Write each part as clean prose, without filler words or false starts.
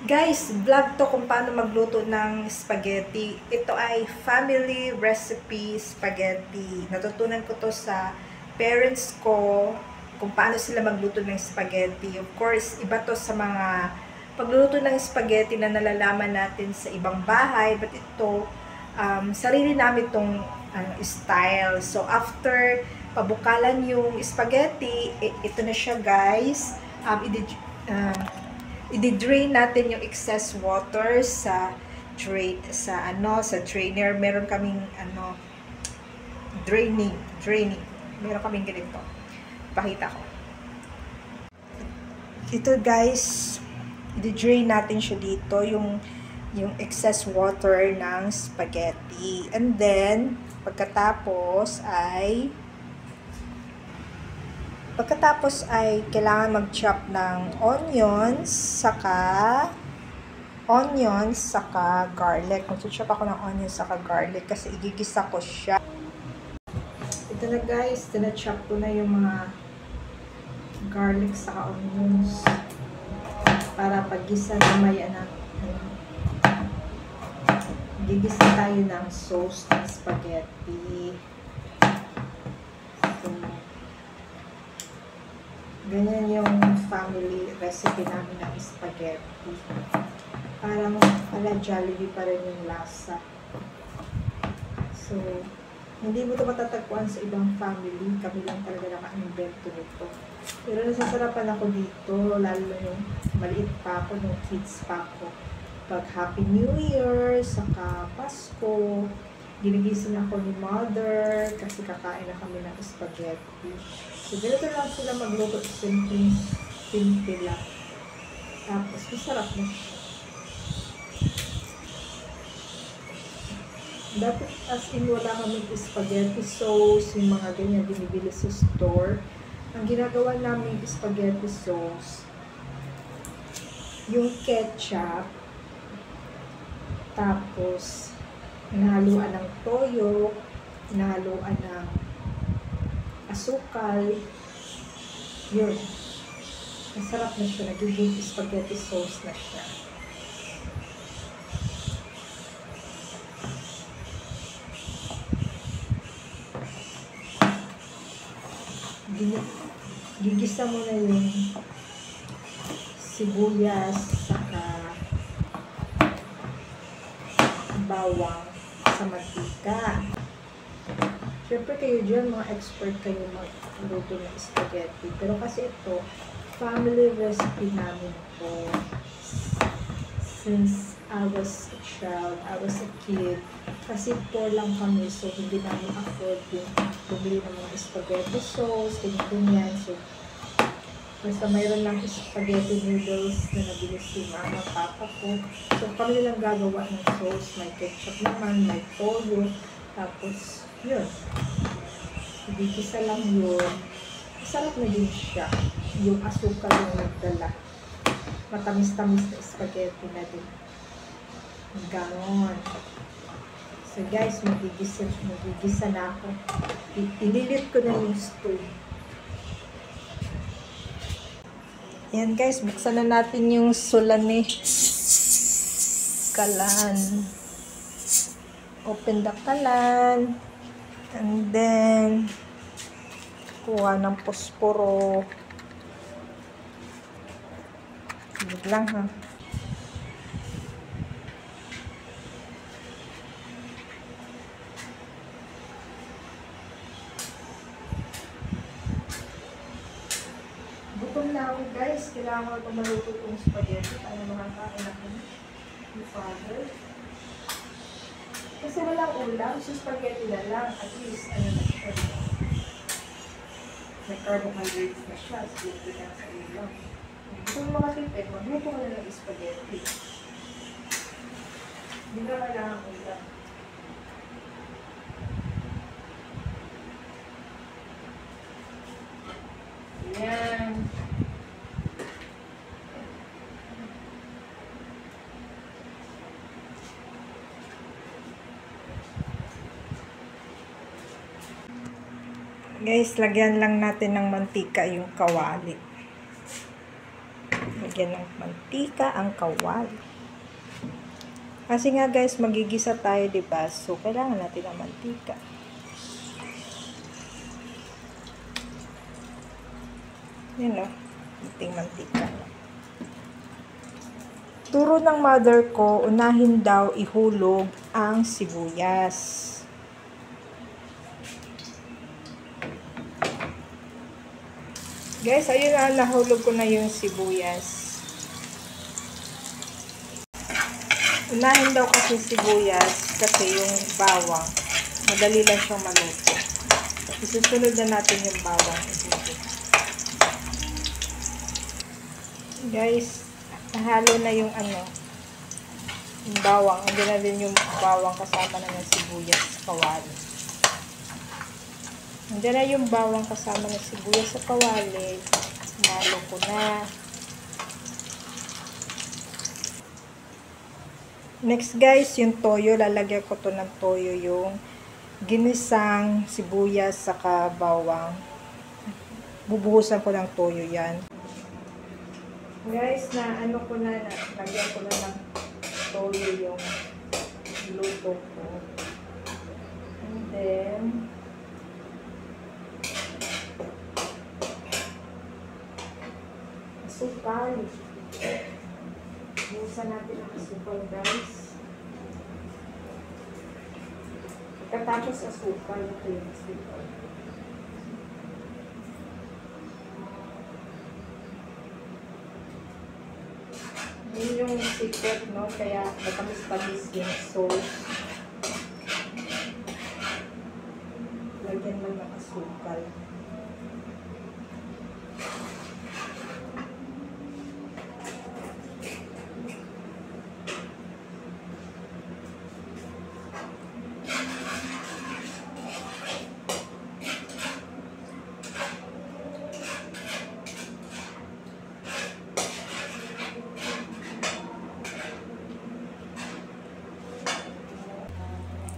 Guys, vlog to kung paano magluto ng spaghetti. Ito ay family recipe spaghetti. Natutunan ko to sa parents ko kung paano sila magluto ng spaghetti. Of course, iba to sa mga pagluluto ng spaghetti na nalalaman natin sa ibang bahay. But ito, sarili namin itong style. So, after pabukalan yung spaghetti, ito na siya guys. I-drain natin yung excess water sa drainer. Meron kaming draining. Meron kaming ganito. Pakita ko. Ito guys, i-drain natin siya dito yung excess water ng spaghetti. And then pagkatapos ay kailangan mag-chop ng onions saka garlic. Mag-chop ako ng onions saka garlic kasi igigisa ko siya. Ito na guys, tina-chop ko na yung mga garlic saka onions para paggisa na may gigisa tayo ng sauce ng spaghetti. Ganyan yung family recipe namin ng spaghetti. Parang ala Jollibee pa rin yung lasa. So, hindi mo ito matatagpuan sa ibang family. Kami lang talaga naka-invento nito. Pero nasasarapan ako dito, lalo na yung maliit pa ako, nung kids pa ako. Pag Happy New Year, saka Pasko, ginigising ako ni mother kasi kakain na kami ng spaghetti. So, dito lang sila magluto, simple lang. Tapos, masarap na siya. Dapat as in wala kami spaghetti sauce, yung mga ganyan binibili sa store. Ang ginagawa namin spaghetti sauce, yung ketchup, tapos hinahaluan ng toyo, hinahaluan ng asukal, yun. Masarap na siya, nagiging spaghetti sauce na siya. Gigisa mo na yung sibuyas saka bawang sa mantika. Siyempre kayo dyan, mga expert kayo magluto ng spaghetti. Pero kasi ito, family recipe namin ito. Since I was a child, I was a kid. Kasi poor lang kami, so hindi namin afford yung bumili ng mga spaghetti sauce, ganyan. So, basta mayroon lang spaghetti noodles na nabili si mama, papa ko. So, kami lang gagawa ng sauce. May ketchup naman, may toyo. Tapos, yun. Ibigisa lang yun. Masarap na din siya. Yung asukal yung nagdala. Matamis-tamis na spaghetti na din. Ganon. So guys, magigisa na ako. Ililit ko na yung stove. Yan guys, buksan na natin yung sulani. Kalan. Open the kalan. And then, kuha ng posporo. Wait lang ha. Gutom na ako guys. Kailangan ko maluto itong spaghetti para makakain ako ni father. Kasi walang ulam, so spaghetti na lang. At least, ano na siya. May carbohydrates na siya. So, dito na sa ulam. Kung mga tipid, magluto ka na ng spaghetti. Hindi na kailangan ulam. Yan. Guys, lagyan lang natin ng mantika yung kawali. lalagyan ng mantika ang kawali. Kasi nga guys, magigisa tayo, diba? So, kailangan natin ng mantika. Yan o, ating mantika. Turo ng mother ko, unahin daw ihulog ang sibuyas. Guys, ayun na, nahulog ko na yung sibuyas. Unahin daw kasi sibuyas kasi yung bawang, madali lang siyang maluto. Isusunod na natin yung bawang. Guys, nahalo na yung yung bawang. Hindi na din yung bawang kasama na ng sibuyas, kawali. Nandiyan na yung bawang kasama ng sibuyas sa kawali. Nalo ko na. Next guys, yung toyo. Lalagyan ko to ng toyo, yung ginisang sibuyas saka bawang. Bubuhusan ko ng toyo yan. Guys, lagyan ko na ng toyo yung luto ko. And then, asukal. Buhusan natin ang asukal, guys. Pagkatapos asukal, ito yung asukal. Yun yung secret, no? Kaya matamis-tamis yung sauce. Lagyan lang ng asukal.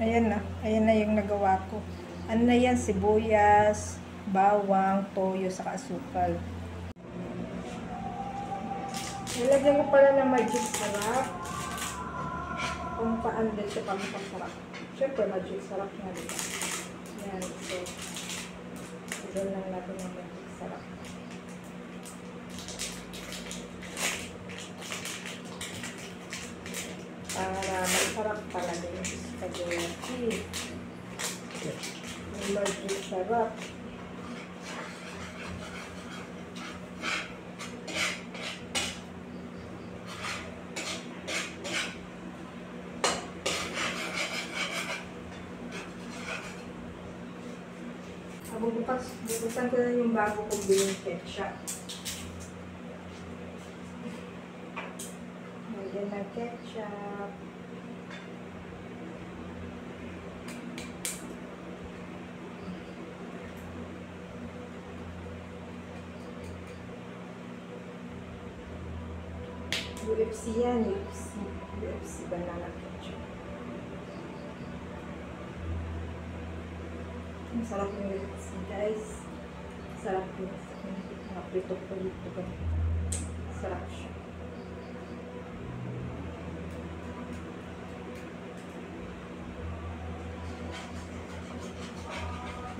Ayan na yung nagawa ko. Ano na yan? Sibuyas, bawang, toyo, saka asukal. Nilagyan ko pala ng magic sarap. Kung paano din siya pampasarap. Siyempre, magic sarap nga dito. Yan. So, ilan lang natin ng magic sarap. Para masarap talaga yung spaghetti. May magic sarap. Bukasan ko na yung bago kong biling ketchup. Lagyan ng ketchup. UFC yan, UFC banana ketchup. Ang sarap yung UFC, guys. Sarap yung mga prito-prito. Sarap siya.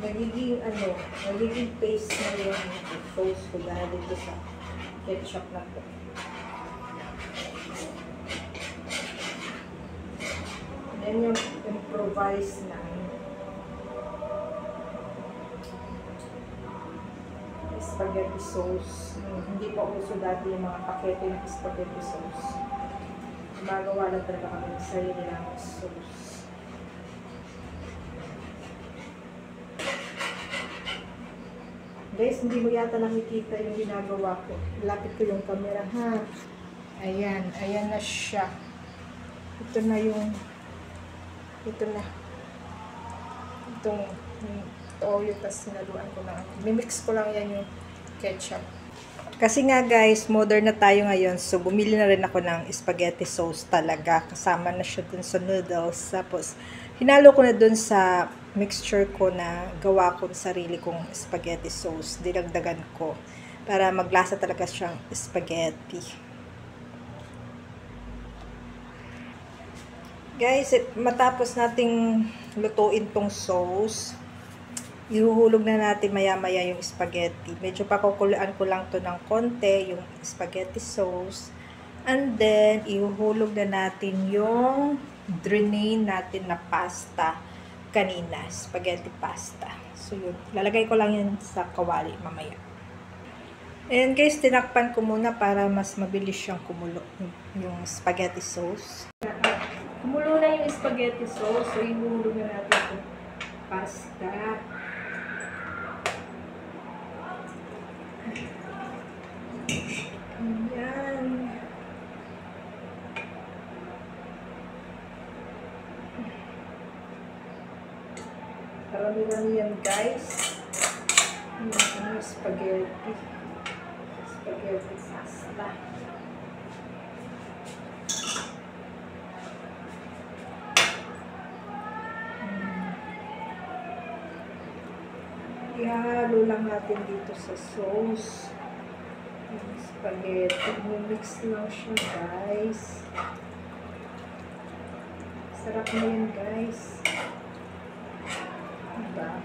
Nagiging paste na yung sauce ko dahil dito sa ketchup na to. Then yung improvise na spaghetti sauce. Hindi pa uso dati yung mga pakete ng spaghetti sauce. Gumagawa lang talaga kami ng sarili ng sauce. Guys, hindi mo yata nakikita yung ginagawa ko. Lapit ko yung camera, ha? Ayan. Ayan na siya. Ito na yung itong toyo, tapos sinaluan ko lang. Mimix ko lang yan yung ketchup. Kasi nga guys, modern na tayo ngayon. So, bumili na rin ako ng spaghetti sauce talaga. Kasama na siya dun sa noodles. Tapos, hinalo ko na dun sa mixture ko na gawa ko sarili kong spaghetti sauce. Dinagdagan ko. Para maglasa talaga siyang spaghetti. Guys, matapos nating lutuin tong sauce, ihuhulog na natin maya-maya yung spaghetti. Medyo pakukuluan ko lang to ng konti, yung spaghetti sauce. And then, ihuhulog na natin yung drain natin na pasta kanina, spaghetti pasta. So, yun. Lalagay ko lang yun sa kawali mamaya. And guys, tinakpan ko muna para mas mabilis siyang kumulo yung spaghetti sauce. Kumulo na yung spaghetti sauce, so ihuhulog na natin itong pasta. Ayan. Marami-rami yan, guys. Yung spaghetti. Spaghetti pasta. Ihalo lang natin dito sa sauce. Yung spaghetti. Mix lang siya, guys. Sarap na yun, guys. Diba?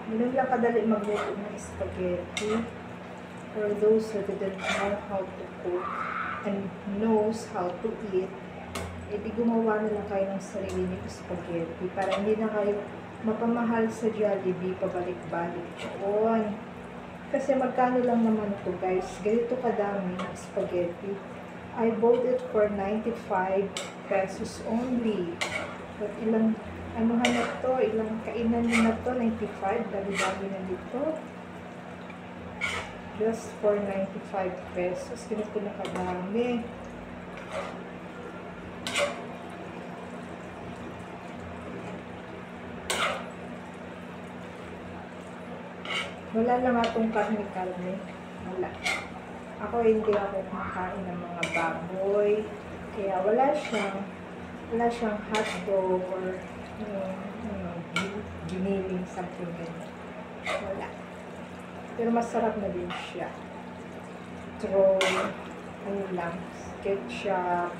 Ganun lang kadali magluto ng spaghetti. For those who didn't know how to cook and knows how to eat, edi gumawa na lang kayo ng sarili niyong spaghetti para hindi na kayo mapamahal sa Jollibee pabalik-balik doon. Kasi magkano lang naman ito, guys. Ganito kadami ng spaghetti. I bought it for 95 pesos only. But ilang, anuhan na to, ilang kainan na to, 95, dami-dami na dito. Just for 95 pesos. Ganito na kadami. Wala lang atong karne-karne. Wala. Ako hindi ako kumakain ng mga baboy. Kaya wala siyang hotdog or giniling, something ganyan. Wala. Pero masarap na din siya. Throw, ano lang, ketchup,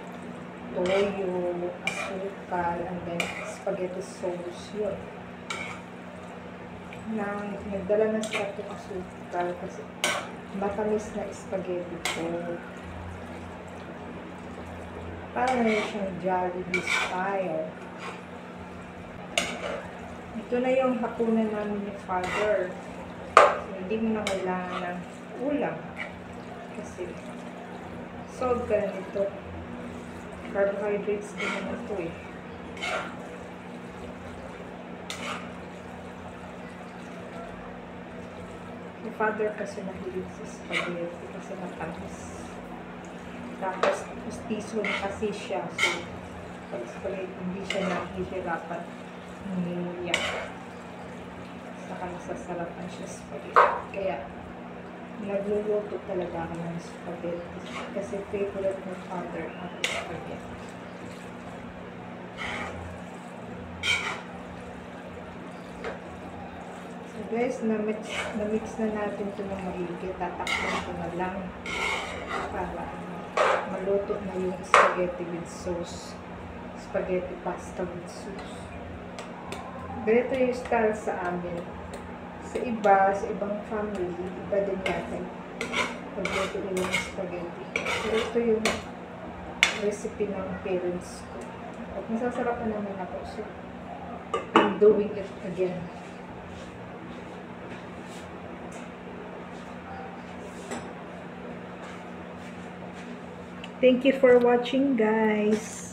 toyo, asukal, and then spaghetti sauce yun. Nagdala na sila itong asukal kasi matamis na spaghetti ko. Parang ngayon siyang Jollibee style. Ito na yung hapunan namin ni Father. So, hindi mo na kailangan ng ulam. Kasi solve ka na nito. Carbohydrates din naman ito eh. Si Father kasi nahilig sa spaghetti kasi matamis. Tapos, pustiso na kasi siya. So, pag spaghetti, hindi siya nahihirapan niya. Saka nasasarapan siya spaghetti. Kaya, nagluluto talaga ako ng spaghetti. Kasi favorite ng Father ang spaghetti. So guys, na-mix na natin ito ng maigi. Tatakpan ko na lang para maluto na yung spaghetti with sauce. Spaghetti pasta with sauce. Ganito yung style sa amin. Sa ibang family, iba din natin pagluto nila ng spaghetti. Pero ito yung recipe ng parents ko. At nasasarapan naman ako. So, I'm doing it again. Thank you for watching, guys.